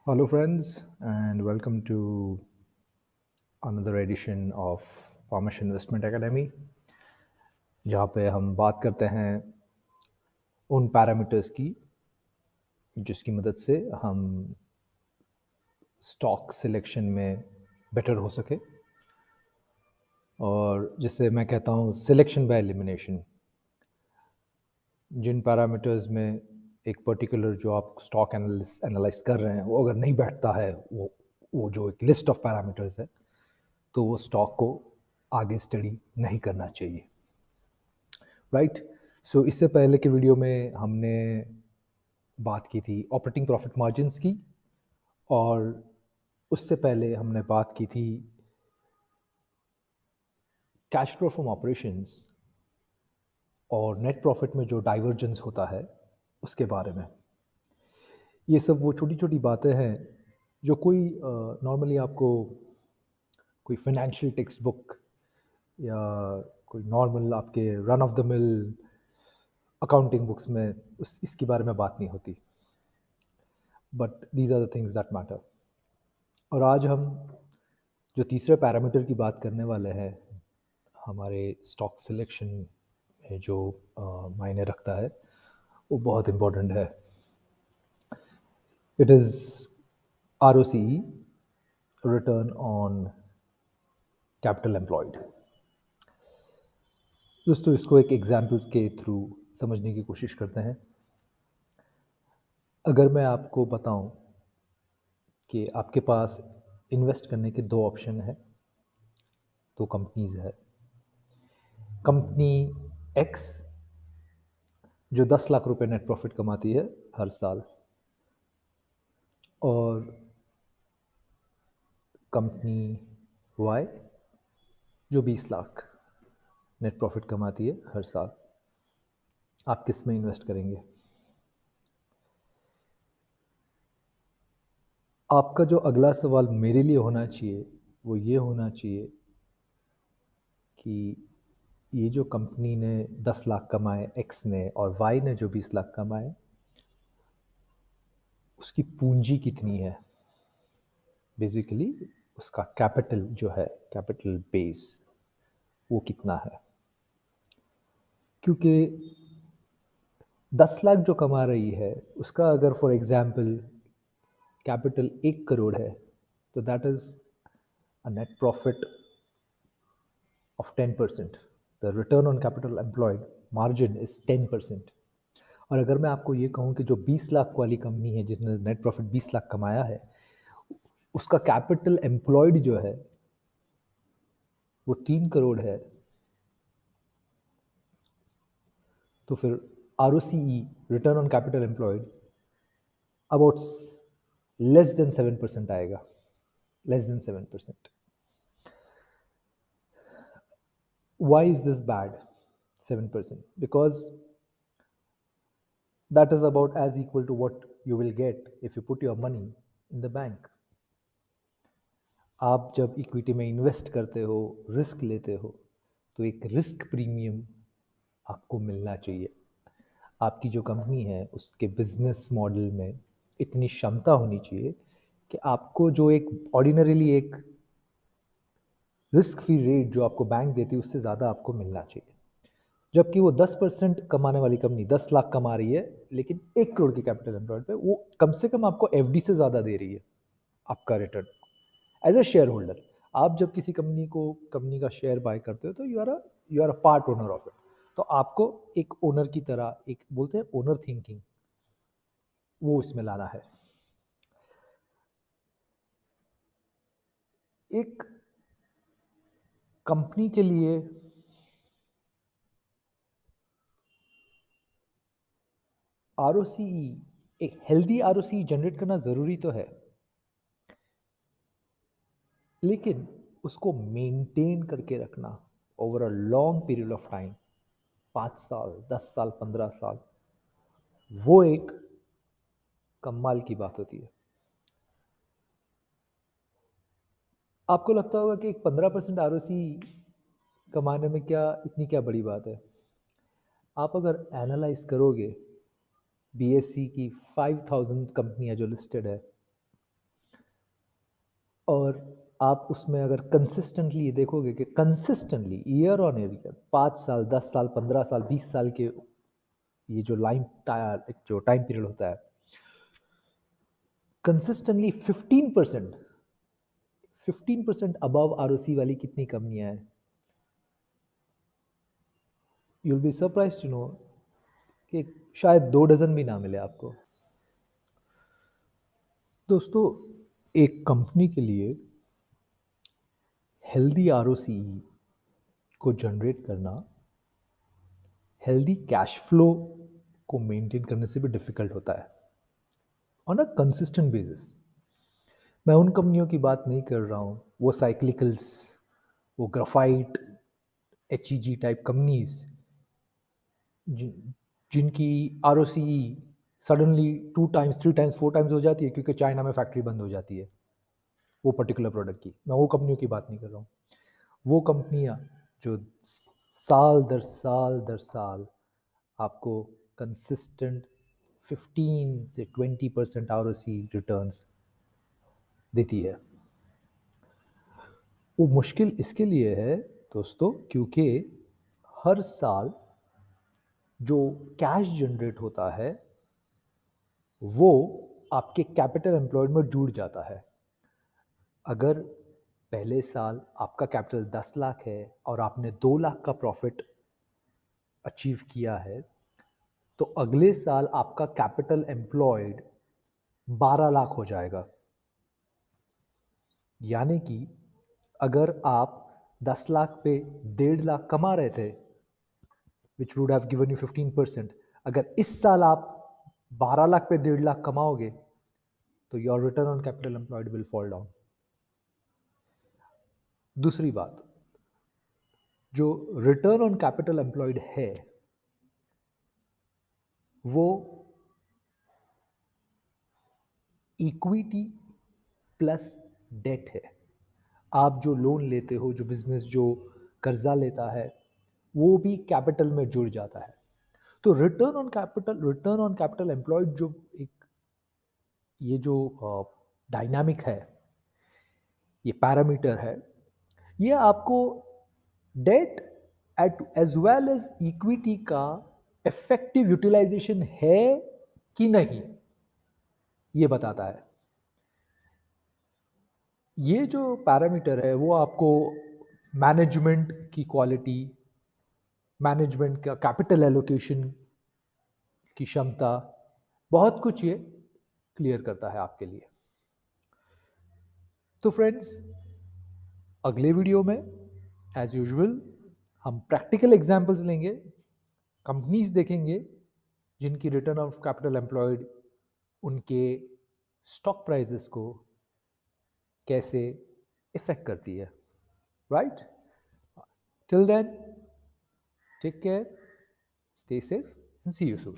Hello, friends, and welcome to another edition of Farmers Investment Academy, जहाँ पे हम बात करते हैं उन पैरामीटर्स की जिसकी मदद से हम स्टॉक सिलेक्शन में बेटर हो सके और जिससे मैं कहता हूँ सिलेक्शन बाय एलिमिनेशन। जिन पैरामीटर्स में एक पर्टिकुलर जो आप स्टॉक एनालाइज कर रहे हैं वो अगर नहीं बैठता है वो जो एक लिस्ट ऑफ पैरामीटर्स है तो वो स्टॉक को आगे स्टडी नहीं करना चाहिए, राइट। सो इससे पहले के वीडियो में हमने बात की थी ऑपरेटिंग प्रॉफिट मार्जिन्स की, और उससे पहले हमने बात की थी कैश फ्लो फ्रॉम ऑपरेशंस और नेट प्रॉफिट में जो डाइवर्जेंस होता है उसके बारे में। ये सब वो छोटी छोटी बातें हैं जो कोई नॉर्मली आपको कोई फाइनेंशियल टेक्स्ट बुक या कोई नॉर्मल आपके run of the mill accounting books में इसके बारे में बात नहीं होती, but these are the things that matter. और आज हम जो तीसरे पैरामीटर की बात करने वाले हैं हमारे स्टॉक सिलेक्शन में जो मायने रखता है वो बहुत इम्पोर्टेंट है। It is ROCE, return on capital employed. दोस्तों इसको एक एग्जाम्पल्स के थ्रू समझने की कोशिश करते हैं। अगर मैं आपको बताऊं कि आपके पास इन्वेस्ट करने के दो ऑप्शन है, दो कंपनीज है। कंपनी एक्स जो 10 लाख रुपए नेट प्रॉफिट कमाती है हर साल, और कंपनी वाई जो 20 लाख नेट प्रॉफिट कमाती है हर साल। आप किस में इन्वेस्ट करेंगे? आपका जो अगला सवाल मेरे लिए होना चाहिए वो ये होना चाहिए कि ये जो कंपनी ने 10 लाख कमाए एक्स ने और वाई ने जो 20 लाख कमाए, उसकी पूंजी कितनी है? बेसिकली उसका कैपिटल जो है, कैपिटल बेस, वो कितना है? क्योंकि 10 लाख जो कमा रही है उसका अगर फॉर एग्जांपल कैपिटल 1 करोड़ है तो that is a net profit of 10%। The return on capital employed margin is 10%। और अगर मैं आपको ये कहूँ कि जो 20 लाख वाली कंपनी है जिसने नेट प्रॉफिट 20 लाख कमाया है, उसका कैपिटल एम्प्लॉयड जो है वो 3 करोड़ है, तो फिर ROCE, return on capital employed, about less than 7% आएगा, less than 7%। Why is this bad? 7%, because that is about as equal to what you will get if you put your money in the bank. आप जब equity में invest करते हो, risk लेते हो, तो एक रिस्क प्रीमियम आपको मिलना चाहिए। आपकी जो कंपनी है उसके बिजनेस मॉडल में इतनी क्षमता होनी चाहिए कि आपको जो एक ऑर्डिनरीली एक रिस्क फ्री रेट जो आपको बैंक देती है उससे ज़्यादा आपको मिलना चाहिए। जबकि वो 10% कमाने वाली कंपनी 10 लाख कमा रही है लेकिन 1 करोड़ की कैपिटल एम्प्लॉयड पे वो कम से कम आपको एफडी से ज़्यादा दे रही है आपका return as a shareholder. आप जब किसी कंपनी का शेयर बाय करते हो तो you are a part owner of it. तो आपको एक ओनर की तरह, एक बोलते हैं ओनर थिंकिंग, वो इसमें लाना है। एक कंपनी के लिए ROCE, एक हेल्दी ROCE जनरेट करना ज़रूरी तो है, लेकिन उसको मेंटेन करके रखना over a long period of time, 5 साल, 10 साल, 15 साल, वो एक कमाल की बात होती है। आपको लगता होगा कि एक 15% ROC कमाने में क्या बड़ी बात है। आप अगर एनालाइज करोगे BSE की 5000 कंपनियां जो लिस्टेड है, और आप उसमें अगर कंसिस्टेंटली ये देखोगे कि कंसिस्टेंटली ईयर ऑन ईयर 5 साल, 10 साल, 15 साल, 20 साल के ये जो जो टाइम पीरियड होता है, कंसिस्टेंटली 15% अबव आरओसी वाली कितनी कंपनियां हैं? You will be surprised to know कि शायद 2 डज़न भी ना मिले आपको। दोस्तों, एक कंपनी के लिए हेल्दी आरओसी को जनरेट करना, हेल्दी कैश फ्लो को मेंटेन करने से भी डिफिकल्ट होता है ऑन अ कंसिस्टेंट बेसिस। मैं उन कंपनियों की बात नहीं कर रहा हूँ, वो साइक्लिकल्स, वो ग्राफाइट, एचईजी टाइप कंपनीज जिनकी ROC suddenly 2 times, 3 times, 4 times हो जाती है क्योंकि चाइना में फैक्ट्री बंद हो जाती है वो पर्टिकुलर प्रोडक्ट की। मैं वो कंपनियों की बात नहीं कर रहा हूँ। वो कंपनियाँ जो साल दर साल दर साल आपको कंसिस्टेंट 15 से 20% आरओसी रिटर्न्स देती है। वो मुश्किल इसके लिए है दोस्तों, क्योंकि हर साल जो कैश जनरेट होता है वो आपके कैपिटल एम्प्लॉयड में जुड़ जाता है। अगर पहले साल आपका कैपिटल 10 लाख है और आपने 2 लाख का प्रॉफिट अचीव किया है, तो अगले साल आपका कैपिटल एम्प्लॉयड 12 लाख हो जाएगा। यानी कि अगर आप 10 लाख पे 1.5 लाख कमा रहे थे, which would have given you 15%, अगर इस साल आप 12 लाख पे 1.5 लाख कमाओगे तो your return on capital employed will fall down. दूसरी बात, जो रिटर्न ऑन कैपिटल एम्प्लॉयड है वो इक्विटी प्लस डेट है। आप जो लोन लेते हो, जो बिजनेस जो कर्जा लेता है, वो भी कैपिटल में जुड़ जाता है। तो रिटर्न ऑन कैपिटल एम्प्लॉयड जो एक ये जो डायनामिक है, ये पैरामीटर है, ये आपको debt at as well as equity का इफेक्टिव यूटिलाइजेशन है कि नहीं, ये बताता है। ये जो पैरामीटर है वो आपको मैनेजमेंट की क्वालिटी, मैनेजमेंट का कैपिटल एलोकेशन की क्षमता, बहुत कुछ ये क्लियर करता है आपके लिए। तो फ्रेंड्स, अगले वीडियो में एज यूजुअल हम प्रैक्टिकल एग्जांपल्स लेंगे, कंपनीज देखेंगे जिनकी रिटर्न ऑफ कैपिटल एम्प्लॉयड उनके स्टॉक प्राइसेस को कैसे इफेक्ट करती है, right? Till then, take care, stay safe, and see you soon.